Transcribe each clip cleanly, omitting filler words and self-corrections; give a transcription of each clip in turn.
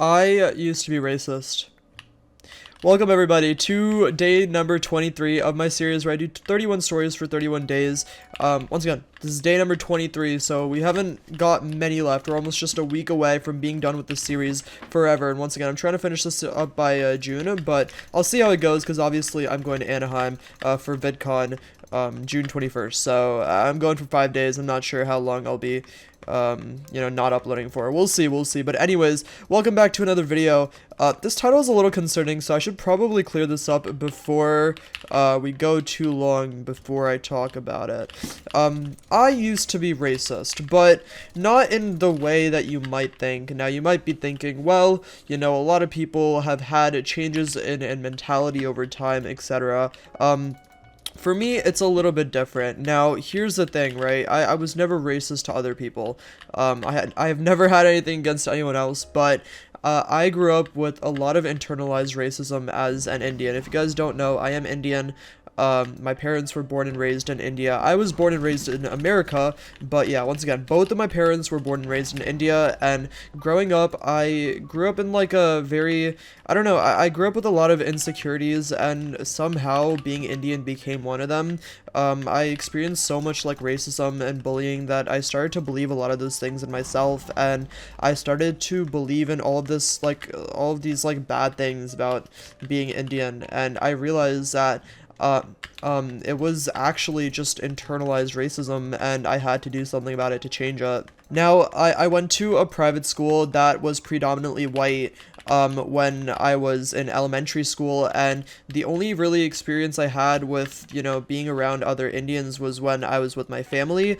I used to be racist. Welcome everybody to day number 23 of my series where I do 31 stories for 31 days. Once again, this is day number 23, so we haven't got many left. We're almost just a week away from being done with this series forever. And once again, I'm trying to finish this up by June, but I'll see how it goes because obviously I'm going to Anaheim for VidCon June 21st. So I'm going for 5 days. I'm not sure how long I'll be not uploading for. We'll see. But anyways, welcome back to another video. This title is a little concerning, so I should probably clear this up before we go too long before I talk about it. I used to be racist, but not in the way that you might think. Now, you might be thinking, well, a lot of people have had changes in mentality over time, etc. For me, it's a little bit different. Now, here's the thing, right? I was never racist to other people. I have never had anything against anyone else, but I grew up with a lot of internalized racism as an Indian. If you guys don't know, I am Indian. My parents were born and raised in India. I was born and raised in America, but yeah, once again, both of my parents were born and raised in India, and growing up, I grew up in like a very, I grew up with a lot of insecurities, and somehow being Indian became one of them. I experienced so much like racism and bullying that I started to believe a lot of those things in myself, and I started to believe in all of this, like, all of these like bad things about being Indian, and I realized that it was actually just internalized racism, and I had to do something about it to change it. Now, I went to a private school that was predominantly white, when I was in elementary school, and the only really experience I had with, being around other Indians was when I was with my family,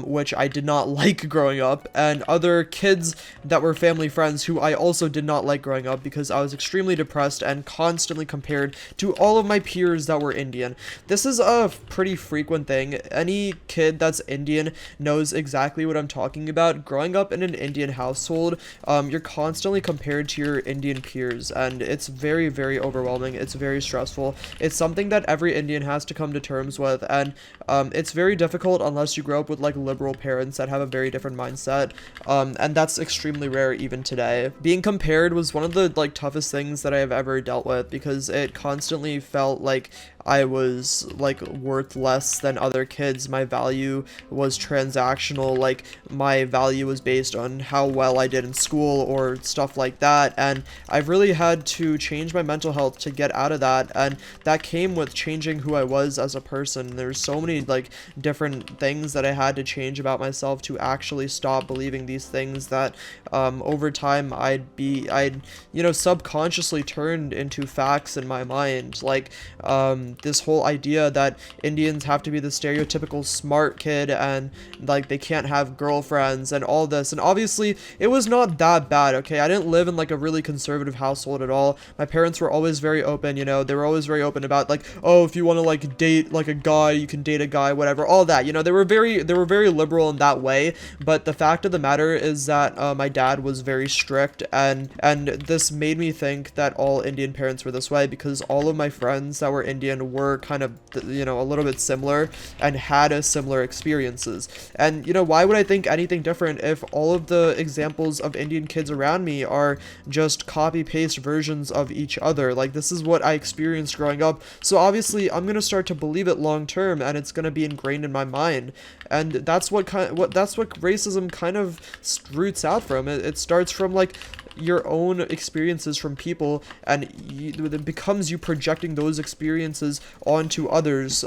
which I did not like growing up, and other kids that were family friends who I also did not like growing up because I was extremely depressed and constantly compared to all of my peers that were Indian. This is a pretty frequent thing. Any kid that's Indian knows exactly what I'm talking about. Growing up in an Indian household, you're constantly compared to your Indian peers, and it's very, very overwhelming. It's very stressful. It's something that every Indian has to come to terms with, and it's very difficult unless you grow up with like liberal parents that have a very different mindset, and that's extremely rare even today. Being compared was one of the like toughest things that I have ever dealt with because it constantly felt like I was like worth less than other kids. My value was transactional, like my value was based on how well I did in school or stuff like that, and I've really had to change my mental health to get out of that, and that came with changing who I was as a person. There's so many like different things that I had to change about myself to actually stop believing these things that over time I'd subconsciously turned into facts in my mind, like this whole idea that Indians have to be the stereotypical smart kid and like they can't have girlfriends and all this. And obviously it was not that bad, okay? I didn't live in like a really conservative household at all. My parents were always very open, they were always very open about like, oh, if you want to like date like a guy, you can date a guy, whatever, all that. They were very liberal in that way. But the fact of the matter is that my dad was very strict, and this made me think that all Indian parents were this way because all of my friends that were Indian were kind of, a little bit similar and had a similar experiences. And, why would I think anything different if all of the examples of Indian kids around me are just copy-paste versions of each other? Like, this is what I experienced growing up. So obviously, I'm going to start to believe it long term, and it's going to be ingrained in my mind. And that's what racism kind of roots out from. It starts from, like, your own experiences from people, and it becomes you projecting those experiences onto others.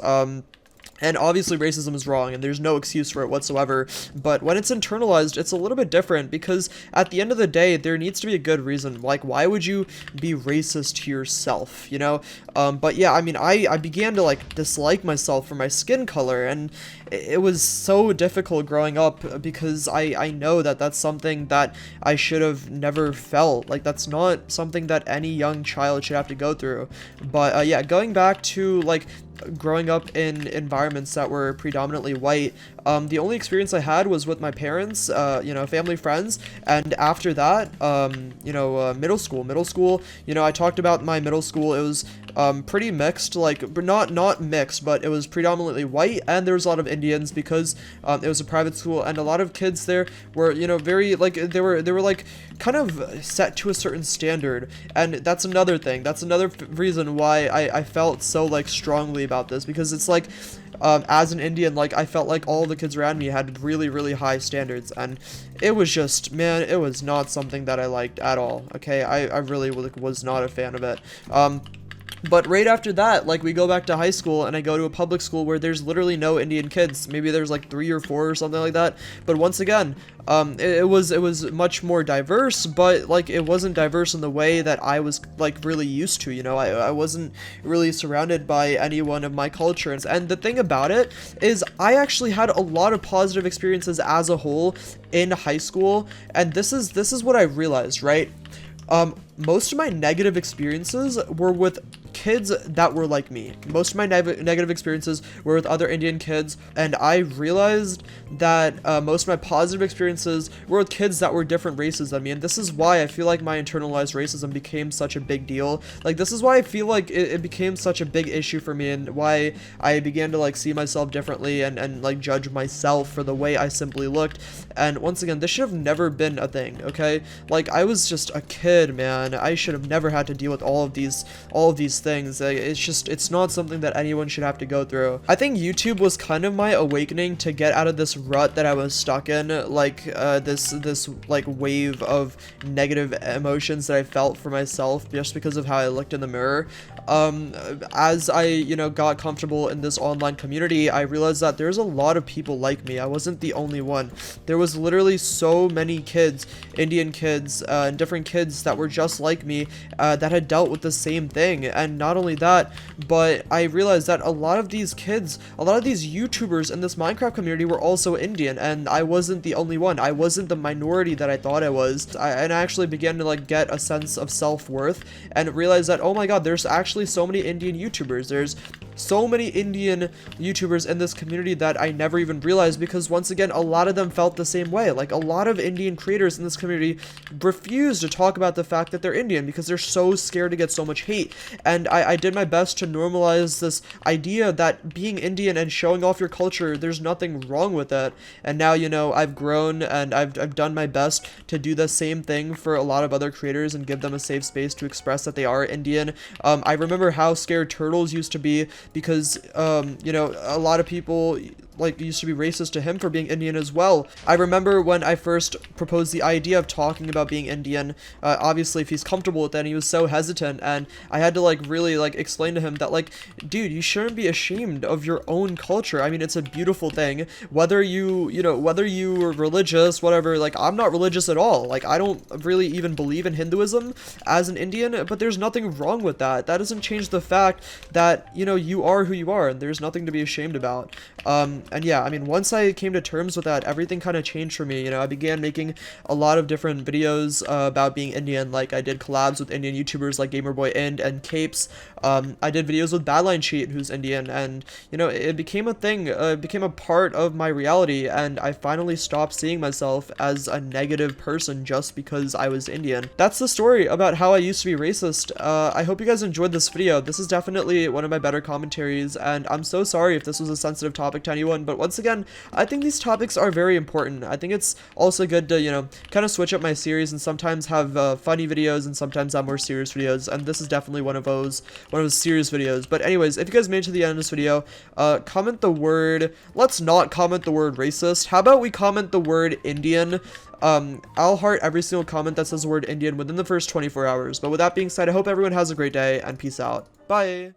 And obviously racism is wrong and there's no excuse for it whatsoever, but when it's internalized, it's a little bit different because at the end of the day, there needs to be a good reason. Like, why would you be racist to yourself, But yeah, I began to like dislike myself for my skin color, and it was so difficult growing up because I know that that's something that I should have never felt. Like, that's not something that any young child should have to go through. But yeah, going back to like growing up in environments that were predominantly white, the only experience I had was with my parents, you know, family, friends, and after that, you know, middle school, you know, I talked about my middle school. It was pretty mixed, like, but not mixed, but it was predominantly white, and there was a lot of Indians because it was a private school, and a lot of kids there were, you know, very, like, they were like kind of set to a certain standard. And that's another thing, that's another reason why I felt so, like, strongly about this, because it's like, as an Indian, like, I felt like all the kids around me had really, really high standards, and it was just, man, it was not something that I liked at all. Okay, I really was not a fan of it. But right after that, like, we go back to high school, and I go to a public school where there's literally no Indian kids. Maybe there's like 3 or 4 or something like that. But once again, it was much more diverse, but like, it wasn't diverse in the way that I was like really used to. You know, I wasn't really surrounded by anyone of my culture. And the thing about it is, I actually had a lot of positive experiences as a whole in high school, and this is what I realized, right? Most of my negative experiences were with kids that were like me. Most of my negative experiences were with other Indian kids, and I realized that most of my positive experiences were with kids that were different races than me. And this is why I feel like my internalized racism became such a big deal. Like, this is why I feel like it became such a big issue for me, and why I began to like see myself differently, and like judge myself for the way I simply looked. And once again, this should have never been a thing, okay? Like, I was just a kid, man. I should have never had to deal with all of these things. It's not something that anyone should have to go through. I think YouTube was kind of my awakening to get out of this rut that I was stuck in, like this like wave of negative emotions that I felt for myself just because of how I looked in the mirror. As I, you know, got comfortable in this online community, I realized that there's a lot of people like me. I wasn't the only one. There was literally so many kids, Indian kids, and different kids that were just like me, that had dealt with the same thing. And not only that, but I realized that a lot of these kids, a lot of these YouTubers in this Minecraft community were also Indian, and I wasn't the only one. I wasn't the minority that I thought I was. And I actually began to like get a sense of self-worth, and realize that, oh my god, there's actually so many Indian YouTubers. There's so many Indian YouTubers in this community that I never even realized, because once again, a lot of them felt the same way. Like, a lot of Indian creators in this community refuse to talk about the fact that they're Indian because they're so scared to get so much hate. And I did my best to normalize this idea that being Indian and showing off your culture, there's nothing wrong with it. And now, you know, I've grown, and I've done my best to do the same thing for a lot of other creators and give them a safe space to express that they are Indian. I remember how scared Turtles used to be, because you know, a lot of people like used to be racist to him for being Indian as well. I remember when I first proposed the idea of talking about being Indian, obviously if he's comfortable with that, he was so hesitant, and I had to like really like explain to him that, like, dude, you shouldn't be ashamed of your own culture. I mean, it's a beautiful thing, whether you know, whether you are religious, whatever. Like, I'm not religious at all. Like, I don't really even believe in Hinduism as an Indian, but there's nothing wrong with that. That doesn't change the fact that, you know, you are who you are, and there's nothing to be ashamed about. And yeah, I mean, once I came to terms with that, everything kind of changed for me. You know, I began making a lot of different videos about being Indian. Like, I did collabs with Indian YouTubers like GamerBoyInd and Capes. I did videos with Badline Cheat, who's Indian, and, you know, it became a thing. It became a part of my reality, and I finally stopped seeing myself as a negative person just because I was Indian. That's the story about how I used to be racist. I hope you guys enjoyed this video. This is definitely one of my better commentaries, and I'm so sorry if this was a sensitive topic to anyone, but once again, I think these topics are very important. I think it's also good to, you know, kind of switch up my series and sometimes have funny videos and sometimes have more serious videos, and this is definitely one of those serious videos. But anyways, if you guys made it to the end of this video, comment the word, let's not comment the word racist. How about we comment the word Indian? I'll heart every single comment that says the word Indian within the first 24 hours. But with that being said, I hope everyone has a great day, and peace out. Bye!